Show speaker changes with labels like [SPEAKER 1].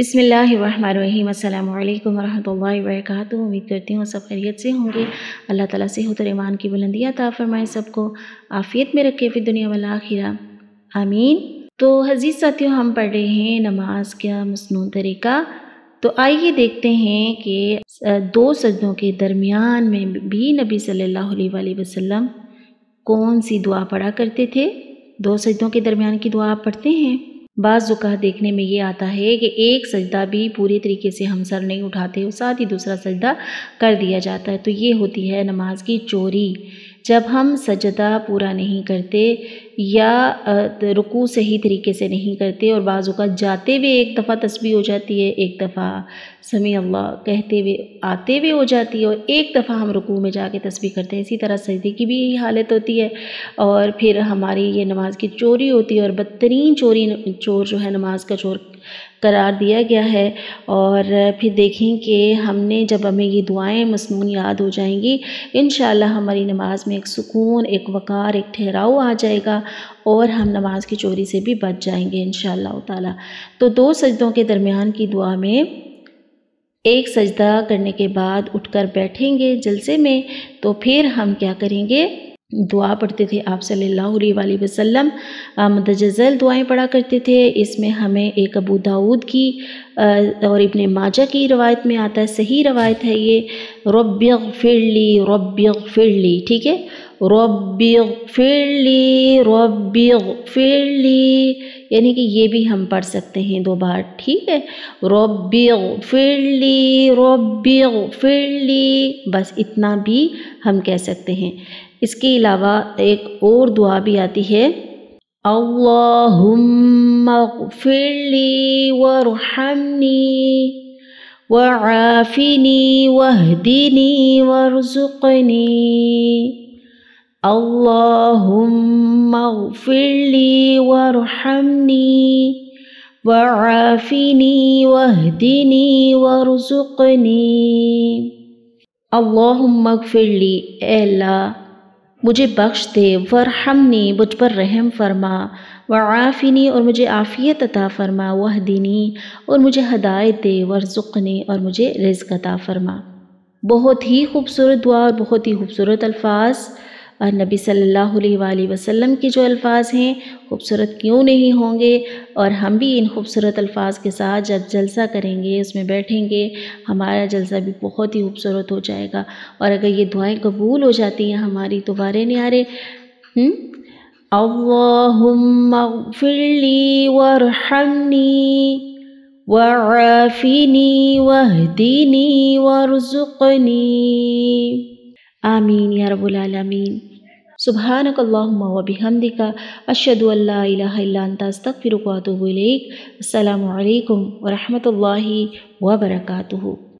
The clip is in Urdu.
[SPEAKER 1] بسم اللہ الرحمن الرحیم۔ السلام علیکم ورحمۃ اللہ وبرکاتہ۔ امید کرتی ہوں سب خیریت سے ہوں گے۔ اللہ تعالیٰ صحت اور ایمان کی بلندی عطا فرمائے، سب کو عافیت میں رکھے فی دنیا والآخرہ، آمین۔ تو عزیز ساتھیوں، ہم پڑھ رہے ہیں نماز کا مسنون طریقہ۔ تو آئیے دیکھتے ہیں کہ دو سجدوں کے درمیان میں بھی نبی صلی اللہ علیہ وآلہ وسلم کون سی دعا پڑھا کرتے تھے۔ دو سجدوں کے درمیان کی دعا آپ پڑھتے ہیں؟ بعض اوقات دیکھنے میں یہ آتا ہے کہ ایک سجدہ بھی پوری طریقے سے ہم سر نہیں اٹھاتے اور ساتھ ہی دوسرا سجدہ کر دیا جاتا ہے، تو یہ ہوتی ہے نماز کی چوری۔ جب ہم سجدہ پورا نہیں کرتے یا رکوع صحیح طریقے سے نہیں کرتے اور بعض اوقات جاتے ہوئے ایک دفعہ تسبیح ہو جاتی ہے، ایک دفعہ سمیع اللہ کہتے ہوئے آتے ہوئے ہو جاتی ہے اور ایک دفعہ ہم رکوع میں جا کے تسبیح کرتے ہیں، اسی طرح سجدے کی بھی یہی حالت ہوتی ہے اور پھر ہماری یہ نماز کی چوری ہوتی ہے اور بدترین چور جو ہے نماز کا چور قرار دیا گیا ہے۔ اور پھر دیکھیں کہ جب ہمیں یہ دعائیں مسنون یاد ہو جائیں گی، انشاءاللہ ہماری نماز میں ایک سکون، ایک وقار، ایک ٹھہراؤ آ جائے گا اور ہم نماز کی چوری سے بھی بچ جائیں گے انشاءاللہ تعالی۔ تو دو سجدوں کے درمیان کی دعا میں ایک سجدہ کرنے کے بعد اٹھ کر بیٹھیں گے جلسے میں، تو پھر ہم کیا کریں گے؟ دعا پڑھتے تھے آپ صلی اللہ علیہ وآلہ وسلم، متجزل دعائیں پڑھا کرتے تھے۔ اس میں ہمیں ایک ابو داؤد کی اور ابن ماجہ کی روایت میں آتا ہے، صحیح روایت ہے یہ، رب اغفر لی رب اغفر لی، ٹھیک ہے، رب اغفر لی رب اغفر لی، یعنی کہ یہ بھی ہم پڑھ سکتے ہیں دو بار، ٹھیک ہے، رب اغفر لی رب اغفر لی، بس اتنا بھی ہم کہہ سکتے ہیں۔ اس کے علاوہ ایک اور دعا بھی آتی ہے، اللہم اغفر لی وارحمنی وعافنی واہدنی وارزقنی، اللہم اغفر لی وارحمنی وعافنی واہدنی وارزقنی۔ اللہم اغفر لی، اے اللہ مجھے بخش دے، ورحمنی مجھ پر رحم فرما، وعافنی اور مجھے عافیت عطا فرما، واہدنی اور مجھے ہدایت دے، ورزقنی اور مجھے رزق عطا فرما۔ بہت ہی خوبصورت دعا اور بہت ہی خوبصورت الفاظ، نبی صلی اللہ علیہ وآلہ وسلم کے جو الفاظ ہیں خوبصورت کیوں نہیں ہوں گے، اور ہم بھی ان خوبصورت الفاظ کے ساتھ جب جلسہ کریں گے، اس میں بیٹھیں گے، ہمارا جلسہ بھی بہت ہی خوبصورت ہو جائے گا۔ اور اگر یہ دعائیں قبول ہو جاتی ہیں ہماری تو بارے نیارے، اللہم اغفر لی وارحمنی وعافنی واہدنی وارزقنی، آمین یا رب العالمین۔ سبحانک اللہم وبحمدک، اشہد ان لا الہ الا انت، استغفرک واتوب الیک۔ السلام علیکم ورحمۃ اللہ وبرکاتہ۔